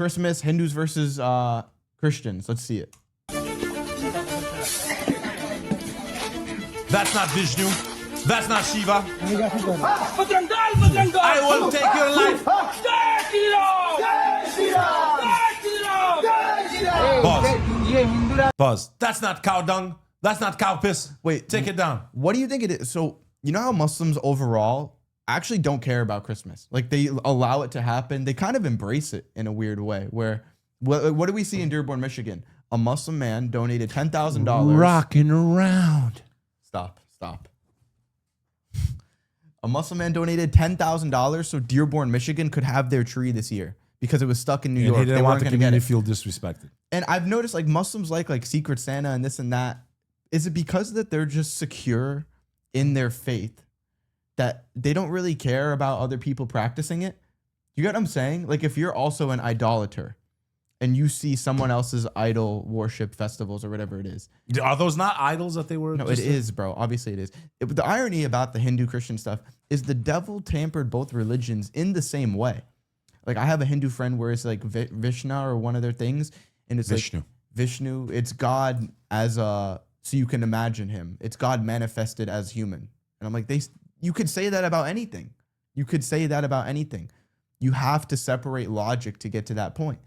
Christmas, Hindus versus Christians. Let's see it. That's not Vishnu. That's not Shiva. Patrandal! I will take your life. Pause. That's not cow dung. That's not cow piss. Wait, take it down. What do you think it is? So, you know how Muslims overall actually don't care about Christmas? Like, they allow it to happen. They kind of embrace it in a weird way. Where, what do we see in Dearborn, Michigan? A Muslim man donated $10,000. Rocking around. Stop. A Muslim man donated $10,000 so Dearborn, Michigan could have their tree this year because it was stuck in New York. He didn't They want weren't the going to get community it. feel disrespected. And I've noticed like Muslims like Secret Santa and this and that. Is it because that they're just secure in their faith that they don't really care about other people practicing it? You get what I'm saying? Like if you're also an idolater and you see someone else's idol worship festivals or whatever it is. Are those not idols that they were? No, it is, bro. Obviously it is. The irony about the Hindu Christian stuff is the devil tampered both religions in the same way. Like I have a Hindu friend where it's like Vishnu or one of their things. And it's Vishnu. like Vishnu. It's God as a, so you can imagine him. It's God manifested as human. And I'm like, you could say that about anything. You could say that about anything. You have to separate logic to get to that point.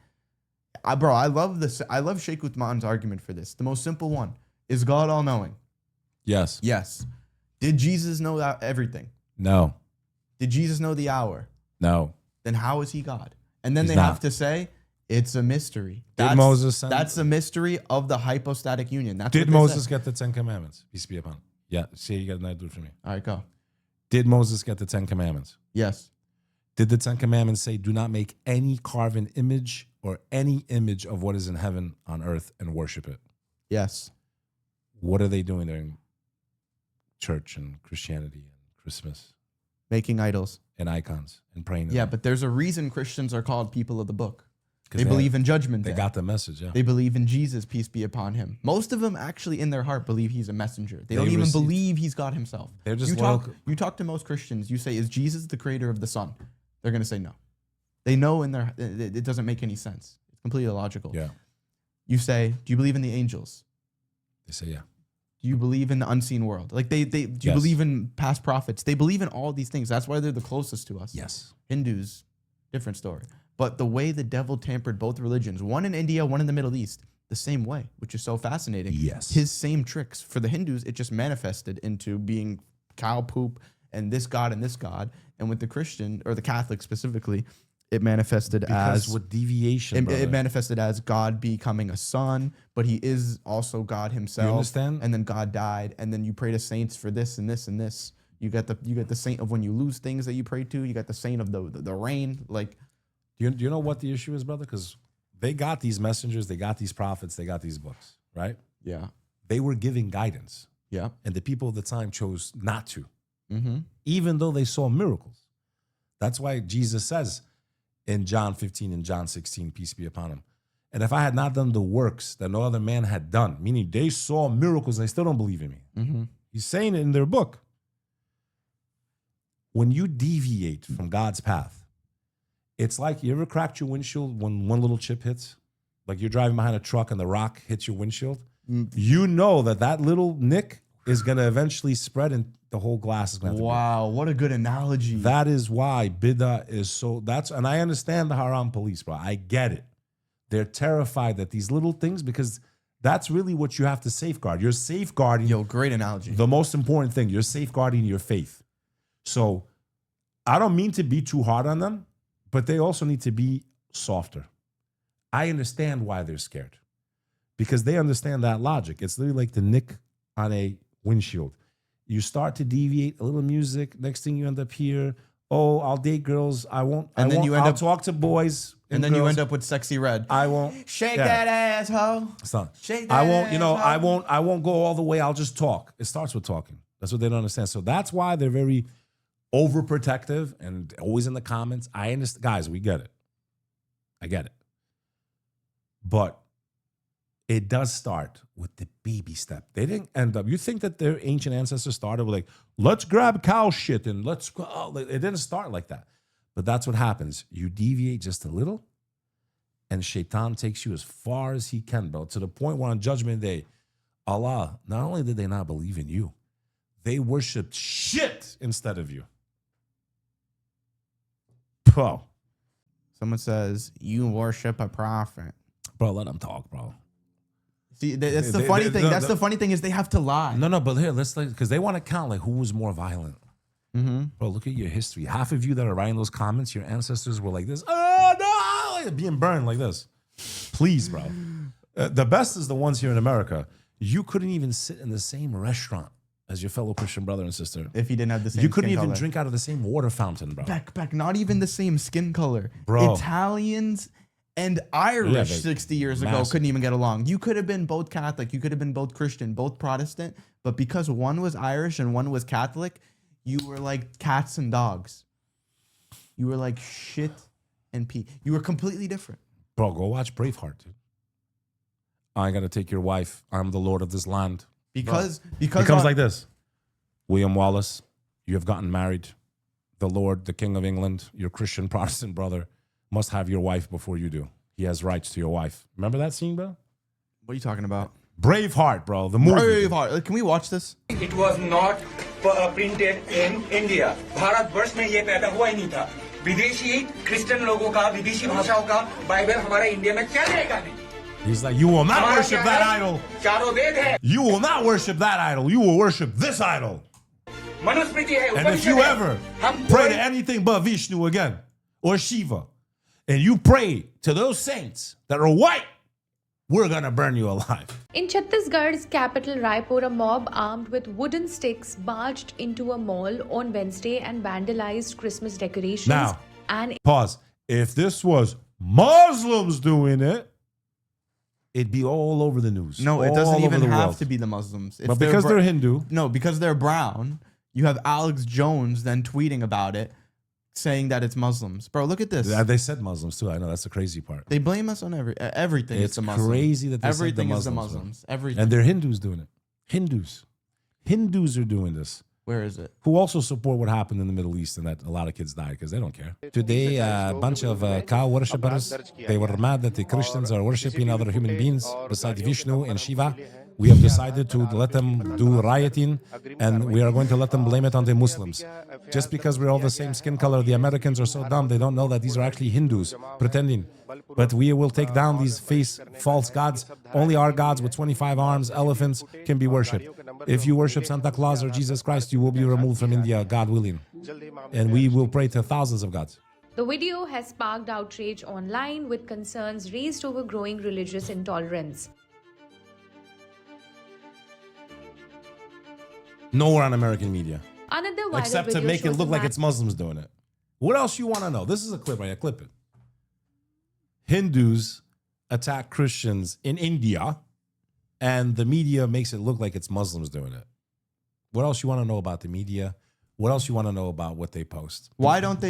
Bro, I love this. I love Sheikh Uthman's argument for this. The most simple one is God all knowing. Yes. Yes. Did Jesus know everything? No. Did Jesus know the hour? No. Then how is he God? And then He's they not. have to say it's a mystery. Did Moses send? That's the mystery of the hypostatic union. That's Did what they Moses said. get the 10 Commandments? Peace be upon him. Yeah. See, you got another dude for me. All right, go. Did Moses get the 10 Commandments? Yes. Did the 10 Commandments say, do not make any carven image or any image of what is in heaven on earth and worship it? Yes. What are they doing during church and Christianity and Christmas Making idols. and icons and praying? to Yeah, them? but there's a reason Christians are called people of the book. 'Cause They believe in judgment They day. got the message, yeah. They believe in Jesus, peace be upon him. Most of them actually in their heart believe he's a messenger. They don't even received- believe he's God himself. They're just you talk to most Christians, you say, is Jesus the creator of the sun? They're going to say no. They know in their, it doesn't make any sense. It's completely illogical. Yeah. You say, do you believe in the angels? They say, yeah. Do you believe in the unseen world? Like do you Yes. believe in past prophets? They believe in all these things. That's why they're the closest to us. Yes. Hindus, different story. But the way the devil tampered both religions, one in India, one in the Middle East, the same way, which is so fascinating. Yes. His same tricks. For the Hindus, it just manifested into being cow poop and this God and this God. And with the Christian, or the Catholic specifically, it manifested Because as with deviation, it manifested as God becoming a son, but he is also God himself. You understand? And then God died, and then you pray to saints for this and this and this. You get the saint of when you lose things that you pray to. You got the saint of the rain. Like, Do you know what the issue is, brother? Because they got these messengers, they got these prophets, they got these books, right? yeah, They were giving guidance, yeah, and the people of the time chose not to, mm-hmm. even though they saw miracles. That's why Jesus says in John 15 and John 16, peace be upon him, and if I had not done the works that no other man had done, meaning they saw miracles and they still don't believe in me. Mm-hmm. He's saying it in their book. When you deviate from God's path, it's like, you ever cracked your windshield when one little chip hits? Like you're driving behind a truck and the rock hits your windshield. You know that little nick is going to eventually spread and the whole glass is going to have to Wow, what a good analogy. be. That is why bid'ah is so, and I understand the haram police, bro. I get it. They're terrified that these little things, because that's really what you have to safeguard. You're safeguarding Yo, great analogy. the most important thing. You're safeguarding your faith. So I don't mean to be too hard on them, but they also need to be softer. I understand why they're scared, because they understand that logic. It's literally like the nick on a windshield. You start to deviate, a little music. Next thing you end up here. Oh, I'll date girls. I won't. And then you end I'll up- talk to boys. and then you girls. end up with Sexy Red. I won't. Shake yeah. that asshole. It's not. Shake I that won't, asshole. I won't go all the way. I'll just talk. It starts with talking. That's what they don't understand. So that's why they're very overprotective and always in the comments. I understand. Guys, we get it. I get it. But it does start with the baby step. They didn't end up, you think that their ancient ancestors started with like, let's grab cow shit and let's go. Oh, it didn't start like that. But that's what happens. You deviate just a little, And Shaitan takes you as far as he can, bro, to the point where on Judgment Day, Allah, not only did they not believe in you, they worshiped shit instead of you. Bro. Someone says, you worship a prophet. Bro, let them talk, bro. See, that's the funny thing. That's the funny thing is they have to lie. No, but here, let's because they want to count like who was more violent. Bro, look at your history. Half of you that are writing those comments, your ancestors were like this. Oh, no, like being burned like this. Please, bro. The best is the ones here in America. You couldn't even sit in the same restaurant as your fellow Christian brother and sister. If you didn't have the same You couldn't skin even color. drink out of the same water fountain, bro. Back, not even the same skin color. Bro. Italians and Irish Yeah, 60 years ago massive. couldn't even get along. You could have been both Catholic, you could have been both Christian, both Protestant, but because one was Irish and one was Catholic, you were like cats and dogs. You were like shit and pee. You were completely different. Bro, go watch Braveheart, dude. I gotta take your wife. I'm the Lord of this land. Because It comes like this. William Wallace, you have gotten married. The Lord, the King of England, your Christian Protestant brother, must have your wife before you do. He has rights to your wife. Remember that scene, bro? what are you talking about? Braveheart, bro. The movie. Braveheart. Can we watch this? It was not printed in India. Bharatvarsh में ये पैदा हुआ ही नहीं था. विदेशी Christian लोगों का विदेशी भाषाओं का बाइबल हमारे इंडिया में चलेगा नहीं. He's like, you will not हमारा worship क्या that है? idol. चारों वेद है. You will not worship that idol. You will worship this idol. Manusmriti है. And if you ever हम pray to anything but Vishnu again, or Shiva, and you pray to those saints that are white, we're gonna burn you alive. In Chhattisgarh's capital Raipur, a mob armed with wooden sticks barged into a mall on Wednesday and vandalized Christmas decorations. Now, and pause. If this was Muslims doing it, it'd be all over the news. No, it all doesn't over even the have world. to be the Muslims. If But because bra- they're Hindu, No, because they're brown. You have Alex Jones then tweeting about it, saying that it's Muslims. Bro, look at this. they said Muslims too. I know that's the crazy part. They blame us on everything. It's It's the Muslims. crazy that they said the everything is the Muslims, bro. Muslims. Everything. And they're Hindus doing it. Hindus are doing this. Where is it? Who also support what happened in the Middle East and that a lot of kids died because they don't care. Today, a bunch of cow worshippers, they were mad that the Christians are worshiping other human beings besides Vishnu and Shiva. We have decided to let them do rioting, and we are going to let them blame it on the Muslims. Just because we're all the same skin color, the Americans are so dumb, they don't know that these are actually Hindus pretending. But we will take down these false gods. Only our gods with 25 arms, elephants, can be worshipped. If you worship Santa Claus or Jesus Christ, you will be removed from India, God willing. And we will pray to thousands of gods. the video has sparked outrage online with concerns raised over growing religious intolerance. Nowhere on American media. Another viral Except to video make it shows look a like man- it's Muslims doing it. What else you want to know? This is a clip right here. Clip it. Hindus attack Christians in India, and the media makes it look like it's Muslims doing it. What else you want to know about the media? What else you want to know about what they post? Why doesn't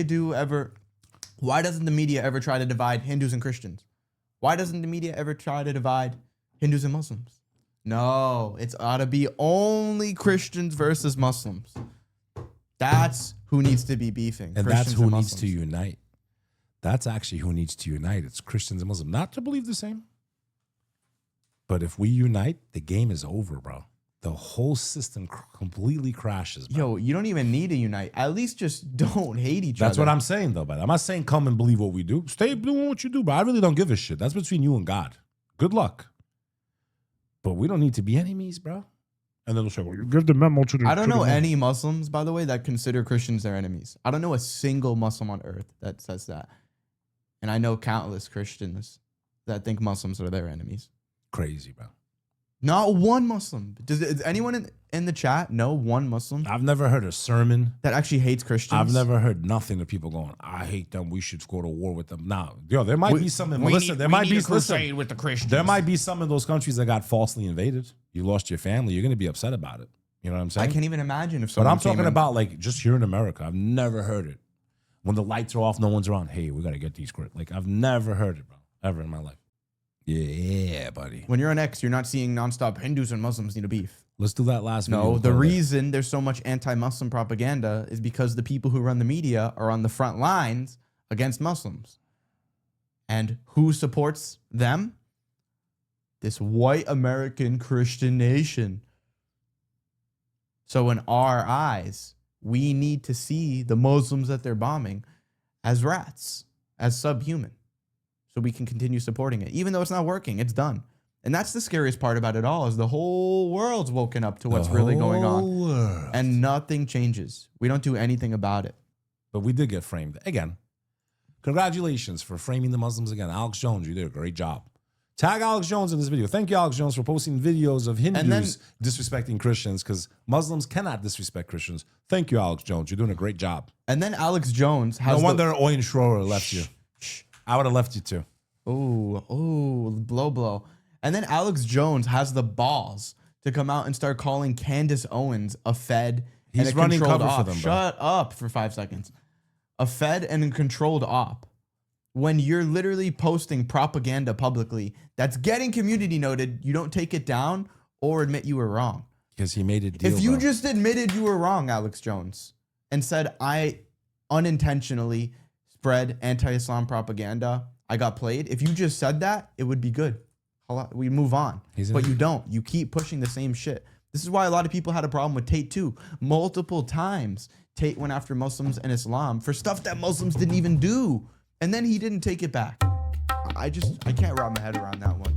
the media ever try to divide Hindus and Christians? Why doesn't the media ever try to divide Hindus and Muslims? No, it's ought to be only Christians versus Muslims. That's who needs to be beefing. And Christians that's who and needs to Muslims. unite. That's actually who needs to unite. It's Christians and Muslims. Not to believe the same. But if we unite, the game is over, bro. The whole system completely crashes, bro. Yo, you don't even need to unite. At least just don't hate each other. That's what I'm saying, though, but I'm not saying come and believe what we do. Stay doing what you do, but I really don't give a shit. That's between you and God. Good luck. But we don't need to be enemies, bro. And then they'll say, well, you give the memo to the... I don't to the know Muslims. any Muslims, by the way, that consider Christians their enemies. I don't know a single Muslim on earth that says that. And I know countless Christians that think Muslims are their enemies. Crazy, bro. Not one Muslim. Does anyone in the chat know one Muslim I've never heard a sermon. that actually hates Christians? I've never heard nothing of people going, I hate them. We should go to war with them. Now, yo, there might be some. Listen, there might be listen, with the Christians. there might be some of those countries that got falsely invaded. You lost your family. You're going to be upset about it. You know what I'm saying? I can't even imagine if But someone I'm talking came in- about like just here in America. I've never heard it. When the lights are off, no one's around. Hey, we got to get these. Like I've never heard it, bro, ever in my life. Yeah, buddy. when you're an X, you're not seeing nonstop Hindus and Muslims need a beef. Let's do that last video. No, the Go there. reason there's so much anti-Muslim propaganda is because the people who run the media are on the front lines against Muslims. And who supports them? This white American Christian nation. So in our eyes, we need to see the Muslims that they're bombing as rats, as subhuman, so we can continue supporting it. Even though it's not working, it's done. And that's the scariest part about it all, is the whole world's woken up to what's really going on. And nothing changes. We don't do anything about it. But we did get framed. Again, congratulations for framing the Muslims again. Alex Jones, you did a great job. Tag Alex Jones in this video. Thank you, Alex Jones, for posting videos of Hindus disrespecting Christians, because Muslims cannot disrespect Christians. Thank you, Alex Jones. You're doing a great job. And then Alex Jones has no wonder Owen Schroeder left you. I would have left you too. Ooh, blow. And then Alex Jones has the balls to come out and start calling Candace Owens a Fed and a running controlled cover op. for them, bro. Shut up for 5 seconds. A Fed and a controlled op. When you're literally posting propaganda publicly that's getting community noted, you don't take it down or admit you were wrong. Because he made it deal. If you just admitted you were wrong, Alex Jones, and said, I unintentionally spread anti-Islam propaganda, I got played. If you just said that, it would be good. We move on. But you don't. You keep pushing the same shit. This is why a lot of people had a problem with Tate too. Multiple times, Tate went after Muslims and Islam for stuff that Muslims didn't even do. And then he didn't take it back. I can't wrap my head around that one.